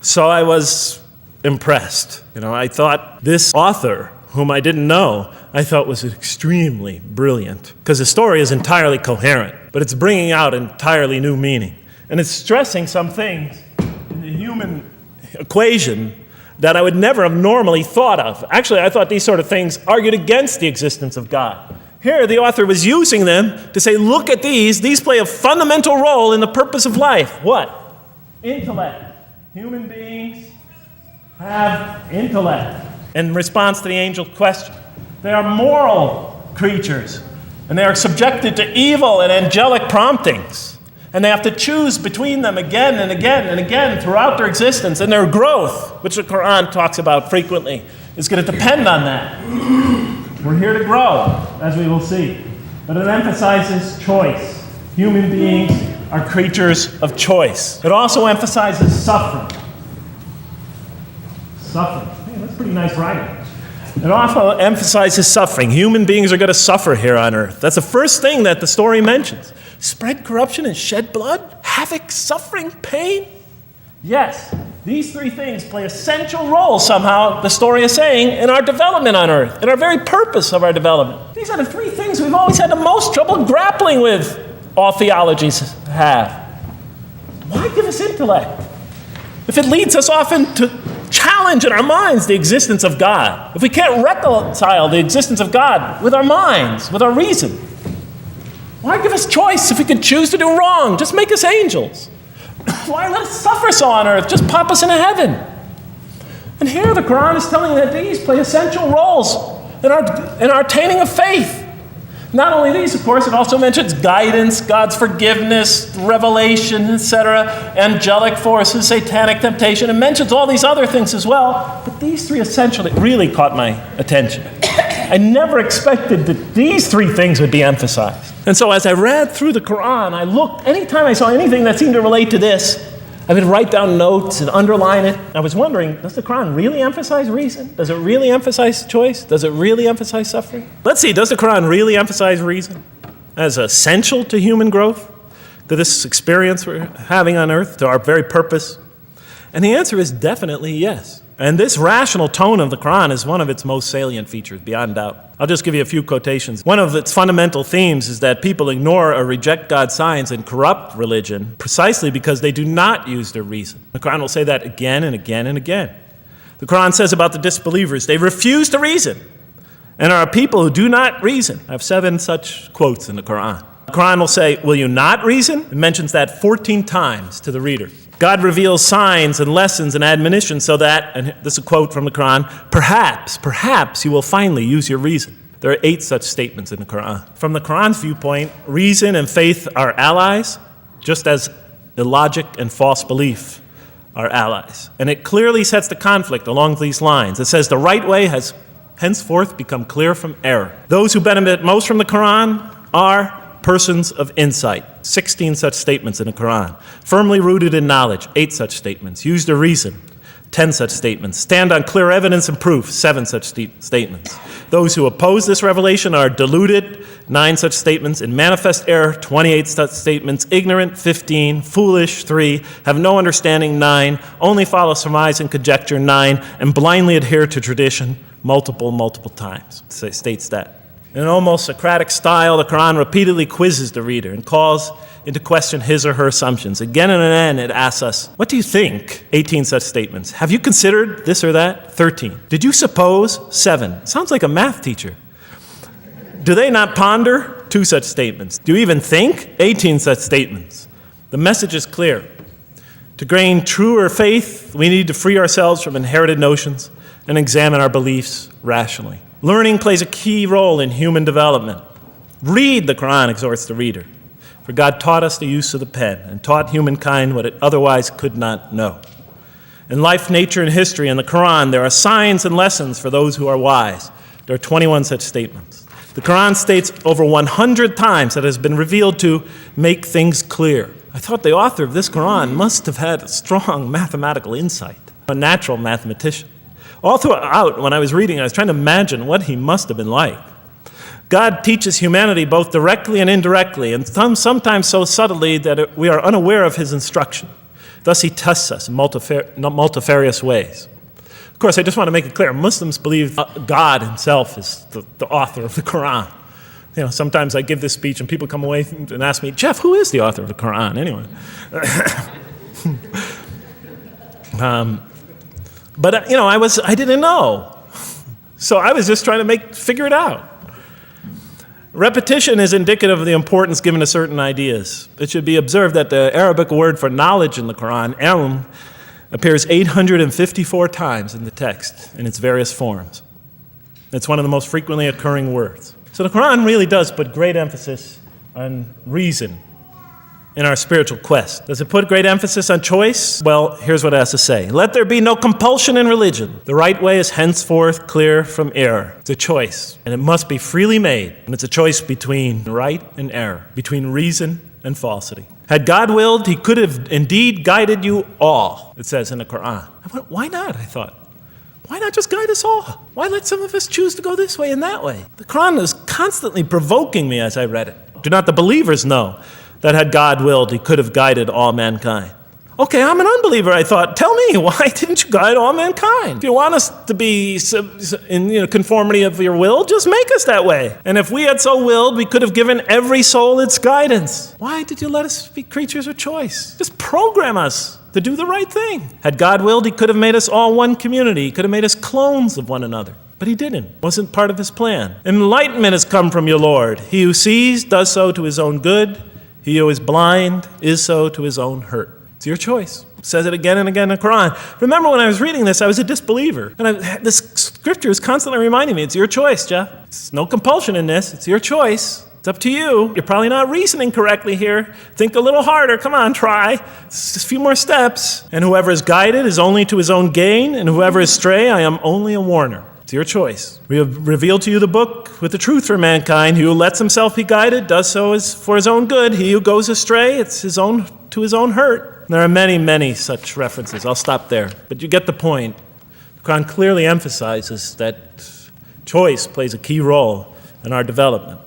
So I was impressed. I thought this author, whom I didn't know, I thought was extremely brilliant, because the story is entirely coherent, but it's bringing out entirely new meaning. And it's stressing some things in the human equation that I would never have normally thought of. Actually, I thought these sort of things argued against the existence of God. Here, the author was using them to say, look at these. These play a fundamental role in the purpose of life. What? Intellect. Human beings have intellect. In response to the angel's question, they are moral creatures, and they are subjected to evil and angelic promptings. And they have to choose between them again and again and again throughout their existence. And their growth, which the Quran talks about frequently, is going to depend on that. We're here to grow, as we will see. But it emphasizes choice. Human beings are creatures of choice. It also emphasizes suffering. Suffering. Hey, that's pretty nice writing. It also emphasizes suffering. Human beings are going to suffer here on earth. That's the first thing that the story mentions. Spread corruption and shed blood? Havoc, suffering, pain? Yes, these three things play essential roles somehow, the story is saying, in our development on earth, in our very purpose of our development. These are the three things we've always had the most trouble grappling with, all theologies have. Why give us intellect? If it leads us often to challenge in our minds the existence of God, if we can't reconcile the existence of God with our minds, with our reason, why give us choice if we can choose to do wrong? Just make us angels. Why let us suffer so on earth? Just pop us into heaven. And here the Quran is telling that these play essential roles in our attaining of faith. Not only these, of course, it also mentions guidance, God's forgiveness, revelation, etc., angelic forces, satanic temptation. It mentions all these other things as well. But these three essentially really caught my attention. I never expected that these three things would be emphasized. And so as I read through the Quran, I looked, anytime I saw anything that seemed to relate to this, I would write down notes and underline it. I was wondering, does the Quran really emphasize reason? Does it really emphasize choice? Does it really emphasize suffering? Let's see, does the Quran really emphasize reason as essential to human growth, to this experience we're having on earth, to our very purpose? And the answer is definitely yes. And this rational tone of the Quran is one of its most salient features, beyond doubt. I'll just give you a few quotations. One of its fundamental themes is that people ignore or reject God's signs and corrupt religion precisely because they do not use their reason. The Quran will say that again and again and again. The Quran says about the disbelievers, they refuse to reason and are a people who do not reason. I have 7 such quotes in the Quran. The Quran will say, will you not reason? It mentions that 14 times to the reader. God reveals signs and lessons and admonitions so that, and this is a quote from the Quran, perhaps you will finally use your reason. There are 8 such statements in the Quran. From the Quran's viewpoint, reason and faith are allies, just as illogic and false belief are allies. And it clearly sets the conflict along these lines. It says the right way has henceforth become clear from error. Those who benefit most from the Quran are persons of insight. 16 such statements in the Quran. Firmly rooted in knowledge. 8 such statements. Use the reason. 10 such statements. Stand on clear evidence and proof. 7 such statements. Those who oppose this revelation are deluded. 9 such statements. In manifest error. 28 such statements. Ignorant. 15. Foolish. 3. Have no understanding. 9. Only follow surmise and conjecture. 9. And blindly adhere to tradition. Multiple times. It states that. In an almost Socratic style, the Quran repeatedly quizzes the reader and calls into question his or her assumptions. Again and again, it asks us, what do you think? 18 such statements. Have you considered this or that? 13. Did you suppose? 7. Sounds like a math teacher. Do they not ponder? 2 such statements. Do you even think? 18 such statements. The message is clear. To gain truer faith, we need to free ourselves from inherited notions and examine our beliefs rationally. Learning plays a key role in human development. Read, the Quran exhorts the reader. For God taught us the use of the pen and taught humankind what it otherwise could not know. In life, nature, and history, in the Quran, there are signs and lessons for those who are wise. There are 21 such statements. The Quran states over 100 times that it has been revealed to make things clear. I thought the author of this Quran must have had a strong mathematical insight, a natural mathematician. All throughout, when I was reading, I was trying to imagine what he must have been like. God teaches humanity both directly and indirectly, and sometimes so subtly that we are unaware of his instruction. Thus he tests us in multifarious ways. Of course, I just want to make it clear, Muslims believe God himself is the author of the Quran. You know, sometimes I give this speech and people come away and ask me, Jeff, who is the author of the Quran anyway? But, I didn't know. So I was just trying to figure it out. Repetition is indicative of the importance given to certain ideas. It should be observed that the Arabic word for knowledge in the Quran, ilm, appears 854 times in the text in its various forms. It's one of the most frequently occurring words. So the Quran really does put great emphasis on reason in our spiritual quest. Does it put great emphasis on choice? Well, here's what it has to say. Let there be no compulsion in religion. The right way is henceforth clear from error. It's a choice, and it must be freely made. And it's a choice between right and error, between reason and falsity. Had God willed, he could have indeed guided you all, it says in the Quran. I went, why not? I thought. Why not just guide us all? Why let some of us choose to go this way and that way? The Quran was constantly provoking me as I read it. Do not the believers know that had God willed, he could have guided all mankind? Okay, I'm an unbeliever, I thought. Tell me, why didn't you guide all mankind? If you want us to be in conformity of your will, just make us that way. And if we had so willed, we could have given every soul its guidance. Why did you let us be creatures of choice? Just program us to do the right thing. Had God willed, he could have made us all one community. He could have made us clones of one another. But he didn't. It wasn't part of his plan. Enlightenment has come from your Lord. He who sees does so to his own good. He who is blind is so to his own hurt. It's your choice. It says it again and again in the Quran. Remember when I was reading this, I was a disbeliever. And this scripture is constantly reminding me, it's your choice, Jeff. There's no compulsion in this. It's your choice. It's up to you. You're probably not reasoning correctly here. Think a little harder. Come on, try. It's just a few more steps. And whoever is guided is only to his own gain, and whoever is stray, I am only a warner. It's your choice. We have revealed to you the book with the truth for mankind. He who lets himself be guided does so as for his own good. He who goes astray, it's to his own hurt. There are many, many such references. I'll stop there. But you get the point. The Quran clearly emphasizes that choice plays a key role in our development.